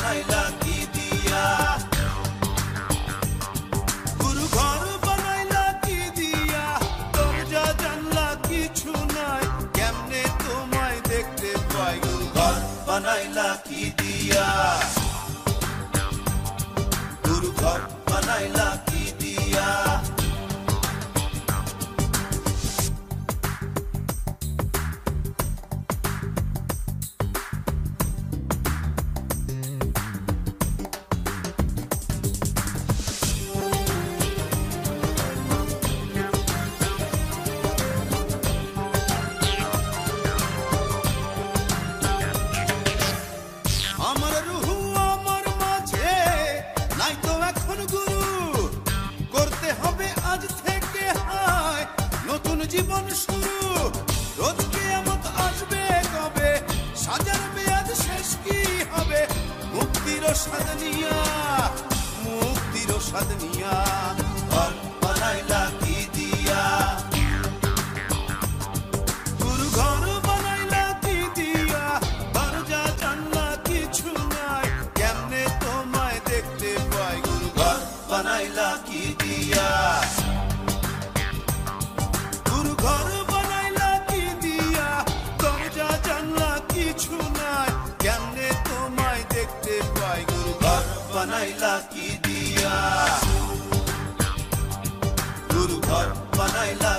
বানাইলা কি দিয়া, গুরু ঘর বানাইলা কি দিয়া, দরজা জানলা কিছু নাই, কেমনে তোমায় দেখতে পাই, গুরু ঘর বানাইলা কি দিয়া, গুরু ঘর বানাইলা কি দিয়া। আমার রুহু আমার মাঝে নাই তো এখন গুরু, করতে হবে আজ থেকে হায় নতুন জীবন শুরু। রোজ কিয়ামত আসবে কবে, সাজার মেয়াদ শেষ কি হবে, মুক্তির স্বাদ নিয়া, মুক্তির স্বাদ নিয়া, ঘর বানাইলা কি দিয়া, গুরু ঘর বানাইলা কি দিয়া, দরজা জানলা কিছু নাই, কেমনে তোমায় দেখতে পাই, গুরু ঘর বানাইলা কি দিয়া, গুরু ঘর বানাইলা কি দিয়া, দরজা জানলা কিছু নাই, কেমনে তোমায় দেখতে পাই, গুরু ঘর বানাইলা কি দিয়া, গুরু ঘর বানাইলা